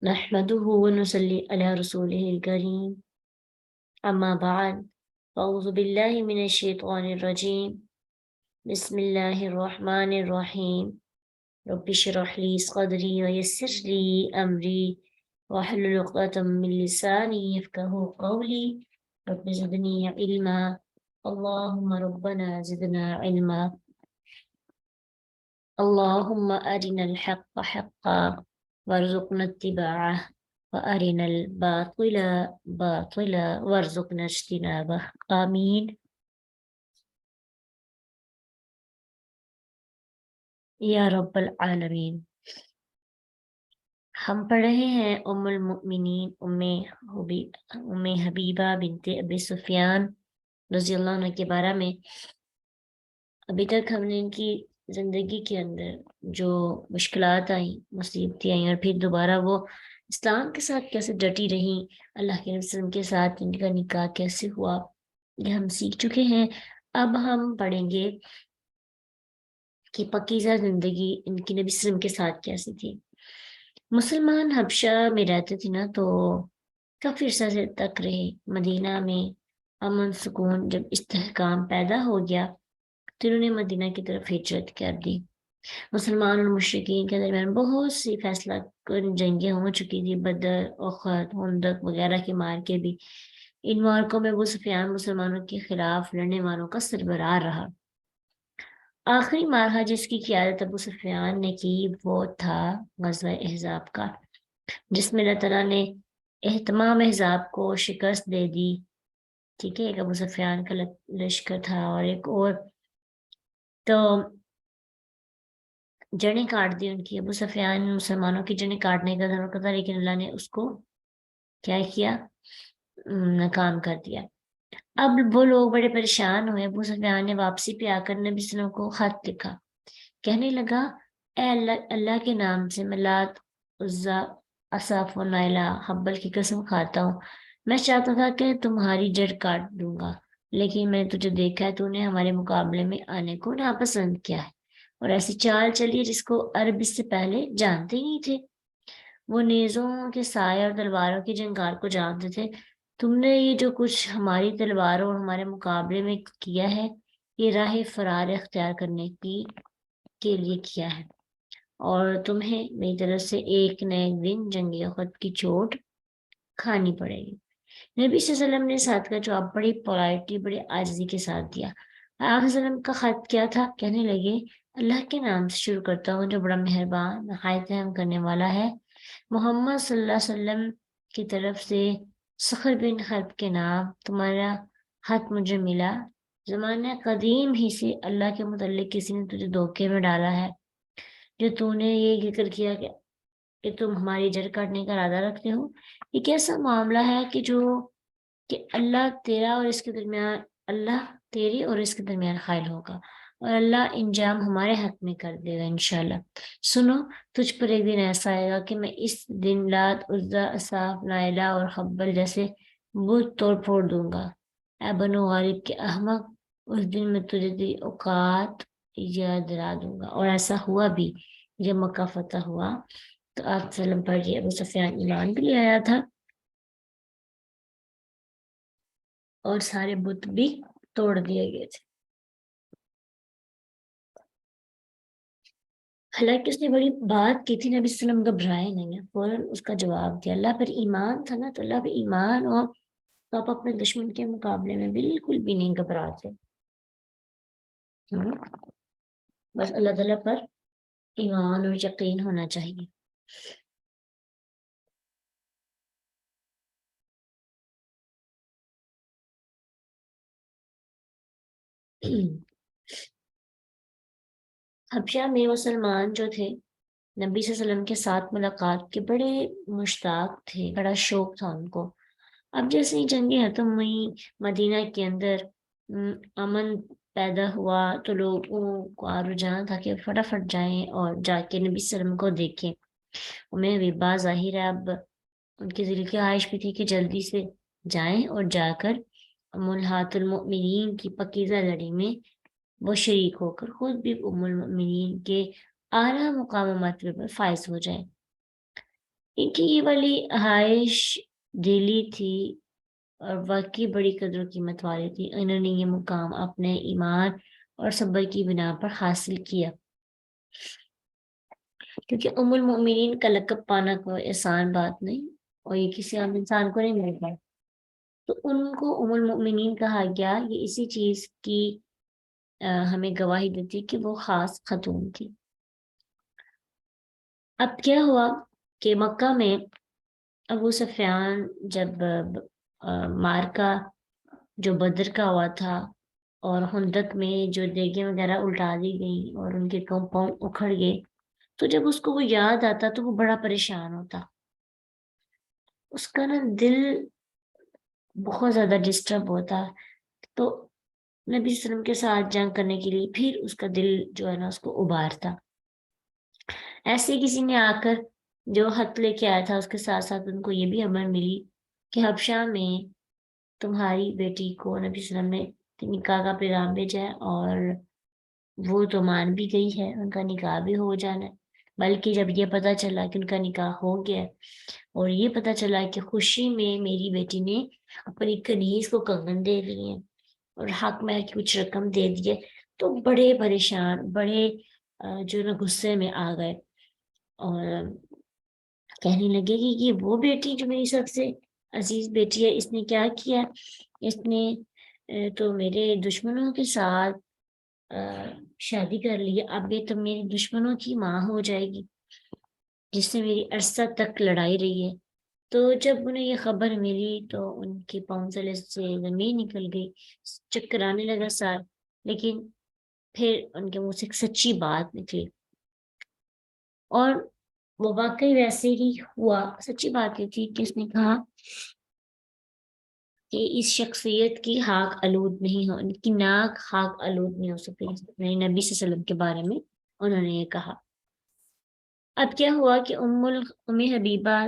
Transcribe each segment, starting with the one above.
नहमदुहु व नुसल्ली अला रसूलिहिल करीम अम्मा बाद अऊज़ु बिल्लाहि मिनश शैतानिर रजीम बिस्मिल्लाहिर रहमानिर रहीम रब्बि इश्रह ली सदरी व यस्सिर ली अमरी वहलुल उक़दतम मिन लिसानी यफ़क़हू क़ौली रब्बि ज़िदनी इल्मा अल्लाहुम्मा रब्बना ज़िदना इल्मा अल्लाहुम्मा अरिनल हक़्क़ हक़्क़न वरज़ुक़ना इत्तिबाअह व अरिनल बातिला बातिला वरज़ुक़ना इज्तिनाबह आमीन या रब्बल आलमीन। हम पढ़ रहे हैं उम्मुल मुमिनीन उम्मे हबीबा बिनते अबी सुफियान रज़ियल्लाहु अन्हा के बारे में। अभी तक हमने इनकी ज़िंदगी के अंदर जो मुश्किलात आई, मुसीबतें आई और फिर दोबारा वो इस्लाम के साथ कैसे डटी रहीं, अल्लाह के नबी वसल्लम के साथ इनका निकाह कैसे हुआ, ये हम सीख चुके हैं। अब हम पढ़ेंगे कि पकीज़ा ज़िंदगी इनकी नबी वसल्लम के साथ कैसी थी। मुसलमान हबशा में रहते थे ना, तो काफ़ी अर्सा से तक रहे मदीना में। अमन सुकून जब इस्तेहकाम पैदा हो गया तो इन्होंने मदीना की तरफ हिजरत कर दी। मुसलमान और मुशरिकीन के दरमियान बहुत सी फैसला कुन जंगें हो चुकी थी, बदर, उहद, खंदक वगैरह के मार के भी। इन मार्कों में अबू सुफियान मुसलमानों के खिलाफ लड़ने वालों का सरबराह रहा। आखिरी मारहा जिसकी क़ियादत अबू सुफियान ने की वो था ग़ज़वा अहज़ाब का, जिसमें अल्लाह ताला ने एहतमाम अहज़ाब को शिकस्त दे दी। ठीक है, एक अबू सुफियान का लश्कर था और एक और, तो जड़ें काट दी उनकी। अबू सुफियान मुसलमानों की जड़ें काटने का धमक था, लेकिन अल्लाह ने उसको क्या किया, नाकाम कर दिया। अब वो लोग बड़े परेशान हुए। अबू सुफियान ने वापसी पे आकर नबी सल्लल्लाहु अलैहि वसल्लम को खत लिखा, कहने लगा, ए अल्लाह, अल्लाह के नाम से मैं लात, उज़्ज़ा, असाफ और नाइला, हब्बल की कसम खाता हूँ, मैं चाहता था कि तुम्हारी जड़ काट दूंगा, लेकिन मैंने तुझे देखा है, तूने हमारे मुकाबले में आने को नापसंद किया है और ऐसी चाल चली है जिसको अरब इससे पहले जानते ही नहीं थे। वो नेज़ों के साए और तलवारों की जंगार को जानते थे। तुमने ये जो कुछ हमारी तलवारों और हमारे मुकाबले में किया है, ये राह फरार इख्तियार करने की के लिए किया है और तुम्हें मेरी तरफ से एक न एक दिन जंगी उहद की चोट खानी पड़ेगी। नबी सल्लल्लाहु अलैहि वसल्लम ने साथ का जवाब बड़ी पोलाइटली, बड़ी आजिज़ी के साथ दिया। आप वसल्लम का खत क्या था, कहने लगे, अल्लाह के नाम से शुरू करता हूँ जो बड़ा मेहरबान नहायत रहम करने वाला है। मोहम्मद सल्लल्लाहु अलैहि वसल्लम की तरफ से सखर बिन हर्ब के नाम तुम्हारा खत मुझे मिला। ज़माना कदीम ही से अल्लाह के मुतल्लिक किसी ने तुझे धोखे में डाला है, जो तूने ये जिक्र किया कि तुम हमारी जड़ काटने का इरादा रखते हो। ये कैसा मामला है कि अल्लाह तेरी और इसके दरमियान खाइल होगा और अल्लाह इंजाम हमारे हक में कर देगा इंशाल्लाह। सुनो, तुझ पर एक दिन ऐसा आएगा कि मैं इस दिन लात, उज़्ज़ा, असाफ, नाइला और हब्बल जैसे बुत तोड़ फोड़ दूंगा। ऐ बनो गालिब के अहमक, उस दिन मैं तुझे तेरी औकात याद दिला दूंगा। और ऐसा हुआ भी। जब मक्का फतह हुआ तो आप सल्लम पर ये अबू सुफियान ईमान भी ले आया था और सारे बुत भी तोड़ दिए गए थे। हालांकि उसने बड़ी बात की थी, नबी सल्लम घबराए नहीं है, फौरन उसका जवाब दिया। अल्लाह पर ईमान था ना, तो अल्लाह पर ईमान और तो आप अपने दुश्मन के मुकाबले में बिल्कुल भी नहीं घबराते। बस अल्लाह ताला पर ईमान और यकीन होना चाहिए। हबशा में मुसलमान जो थे नबी सल्लल्लाहु अलैहि वसल्लम के साथ मुलाकात के बड़े मुश्ताक थे, बड़ा शौक था उनको। अब जैसे ही जंगें खत्म हुई, मदीना के अंदर अमन पैदा हुआ, तो लोगों का रुझान था कि फटाफट जाएं और जाके नबी सल्लम को देखें। उन्हें भी बाज़ाहिर है, अब उनके दिल की ख्वाहिश भी थी कि जल्दी से जाएं और जाकर मुल्हातुल मुमिनीन की पकीज़ा लड़ी में वो शरीक होकर खुद भी उम्मुल मुमिनीन के आला मुकाम मर्तबे पर फाइज हो जाए। इनकी ये वाली आहाइश दिली थी और वाकई बड़ी कदर कीमत वाली थी। इन्होंने ये मुकाम अपने ईमान और सब्र की बिना पर हासिल किया, क्योंकि उम्मुल मोमिनीन का लक़ब पाना कोई आसान बात नहीं और ये किसी आम इंसान को नहीं मिलता। तो उनको उम्मुल मोमिनीन कहा गया, ये इसी चीज की हमें गवाही देती कि वो खास खतून थी। अब क्या हुआ कि मक्का में अबू सुफियान जब मार्का जो बद्र का हुआ था और खुंदक में जो देगे वगैरह उल्टा दी गई और उनके पाँव उखड़ गए, तो जब उसको वो याद आता तो वो बड़ा परेशान होता। उसका ना दिल बहुत ज्यादा डिस्टर्ब होता। तो नबी वसल्लम के साथ जंग करने के लिए फिर उसका दिल जो है ना उसको उबारता। ऐसे ही किसी ने आकर जो खत लेके आया था उसके साथ साथ उनको ये भी खबर मिली कि हबशा में तुम्हारी बेटी को नबी वसल्लम ने निकाह का पैगाम भेजा है और वो तो मान भी गई है, उनका निकाह भी हो जाना है। बल्कि जब ये पता चला कि उनका निकाह हो गया है और ये पता चला कि खुशी में मेरी बेटी ने अपनी कनीज को कंगन दे दिए हैं और हक में की कुछ रकम दे दी है, तो बड़े परेशान, बड़े जो ना गुस्से में आ गए और कहने लगे कि ये वो बेटी जो मेरी सबसे अजीज बेटी है, इसने क्या किया? इसने तो मेरे दुश्मनों के साथ शादी कर ली है। अब ये तो मेरी दुश्मनों की माँ हो जाएगी, जिससे मेरी अरसा तक लड़ाई रही है। तो जब उन्हें ये खबर मिली तो उनके पाँव तले से जमीन निकल गई, चक्कर आने लगा सार। लेकिन फिर उनके मुंह से एक सच्ची बात निकली और वो वाकई वैसे ही हुआ। सच्ची बात ये थी कि उसने कहा कि इस शख्सियत की खाक आलूद नहीं हो, इनकी नाक खाक आलूद नहीं हो सकती। नबी सल्लल्लाहु अलैहि वसल्लम के बारे में उन्होंने ये कहा। अब क्या हुआ कि उम्मी हबीबा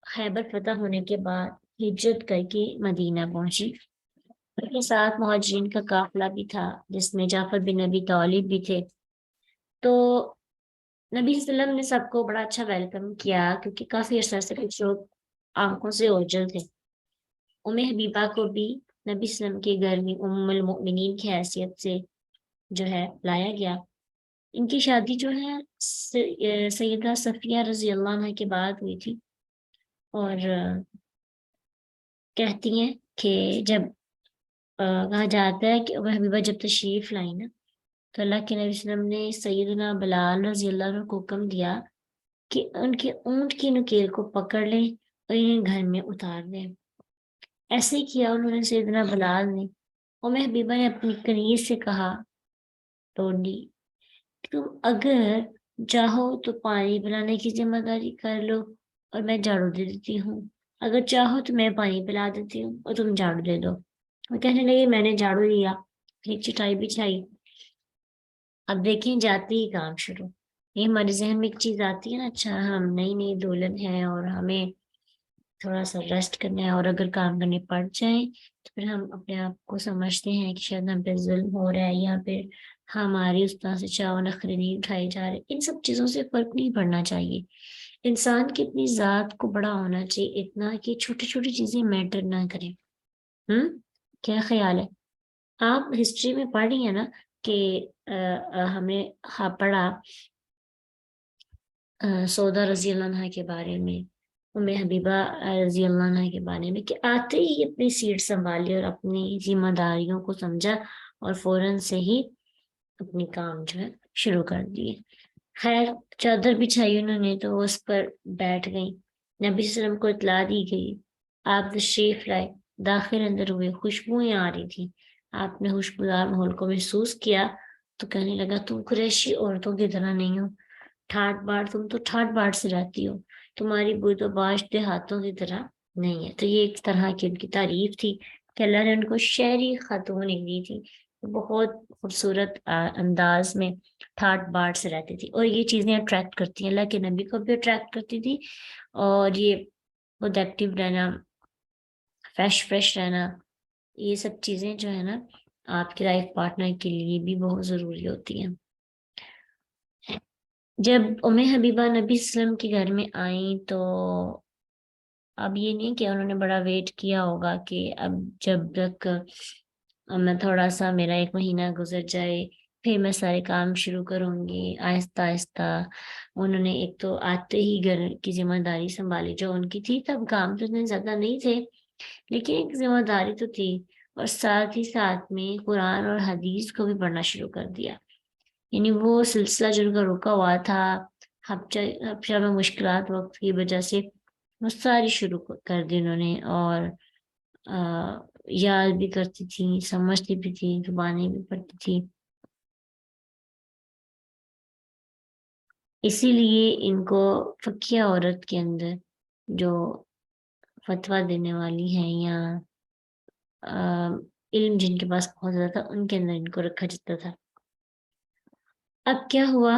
खैबर फतह होने के बाद हिजरत करके मदीना पहुंची। उनके साथ मुहाजिरीन का काफिला भी था, जिसमें जाफर बिन अबी तालिब भी थे। तो नबी वसल्लम ने सबको बड़ा अच्छा वेलकम किया, क्योंकि काफी अरसा से कुछ लोग आंखों से ओझल थे। उम्मे हबीबा को भी नबी वसल्लम के घर में उम्मुल मोमिनीन की हैसियत से जो है लाया गया। इनकी शादी जो है सैयदा सफिया रजी अल्लाह अन्हा के बाद हुई थी। और कहती हैं कि जब कहा जाता है कि उम्मे हबीबा जब तशरीफ लाई ना, तो अल्लाह के नबी वसल्लम ने सैयदना बिलाल रजी अल्लाह अन्हु को हुक्म दिया कि उनके ऊंट की नुकीर को पकड़ लें और इन्हें घर में उतार दें। ऐसे ही किया उन्होंने। सैयदना बिलाल ने उम्मे हबीबा ने अपनी कनीज से कहा, टोडी, तुम अगर चाहो तो पानी पिलाने की जिम्मेदारी कर लो और मैं झाड़ू दे देती हूँ। अगर चाहो तो मैं पानी पिला देती हूँ और तुम झाड़ू दे दो। वो कहने लगे, मैंने झाड़ू दिया, एक चटाई बिछाई, अब देखें जाते ही काम शुरू। ये हमारे जहन में एक चीज आती है ना, अच्छा हम नई नई दुल्हन है और हमें थोड़ा सा रेस्ट करना है और अगर काम करने पड़ जाए तो फिर हम अपने आप को समझते हैं कि शायद हम पे जुल्म हो रहा है या फिर हमारी उस तरह से चाव नखरे नहीं उठाए जा रहे। इन सब चीजों से फर्क नहीं पड़ना चाहिए। इंसान की अपनी जात को बड़ा होना चाहिए, इतना कि छोटी छोटी चीजें मैटर ना करें। क्या ख्याल है? आप हिस्ट्री में पढ़ी है ना कि हमने पढ़ा सौदा रजी अल्लाह अन्हा के बारे में, उम्मे हबीबा रजी अल्लाह अन्हा के बारे में, कि आते ही अपनी सीट संभाली और अपनी जिम्मेदारियों को समझा और फौरन से ही अपनी काम जो है शुरू कर दिए। खैर, चादर बिछाई उन्होंने तो उस पर बैठ गई। नबी वसल्लम को इतला दी गई। आप तशरीफ लाए, दाखिल अंदर हुए, खुशबुएं आ रही थी। आपने खुशबूदार माहौल को महसूस किया तो कहने लगा, तुम कुरैशी औरतों की तरह नहीं हो। ठाट बाट, तुम तो ठाट बाट से रहती हो, तुम्हारी बुदोबाश देहातों की तरह नहीं है। तो ये एक तरह की उनकी तारीफ थी कि अल्लाह ने उनको शहरी खातून एक दी थी, बहुत खूबसूरत अंदाज में ठाट बाट से रहती थी और ये चीजें अट्रैक्ट करती हैं। अल्लाह के नबी को भी अट्रैक्ट करती थी और ये खुद एक्टिव रहना, फ्रेश फ्रेश रहना, ये सब चीजें जो है ना आपके लाइफ पार्टनर के लिए भी बहुत जरूरी होती हैं। जब उम्मे हबीबा नबी वसल्लम के घर में आई तो अब ये नहीं कि उन्होंने बड़ा वेट किया होगा कि अब जब तक मैं थोड़ा सा मेरा 1 महीना गुजर जाए फिर मैं सारे काम शुरू करूंगी। आहिस्ता आहिस्ता उन्होंने एक तो आते ही घर की जिम्मेदारी संभाली जो उनकी थी। तब काम तो इतने ज्यादा नहीं थे लेकिन एक जिम्मेदारी तो थी। और साथ ही साथ में कुरान और हदीस को भी पढ़ना शुरू कर दिया। यानी वो सिलसिला जो उनका रुका हुआ था हफ्ता हफ्ता में मुश्किलात वक्त की वजह से वो सारी शुरू कर दी उन्होंने। और याद भी करती थी, समझती भी थी, जुबानी भी पढ़ती थी। इसीलिए इनको फकीह औरत के अंदर जो फतवा देने वाली है या इल्म जिनके पास बहुत ज्यादा था उनके अंदर इनको रखा जाता था। अब क्या हुआ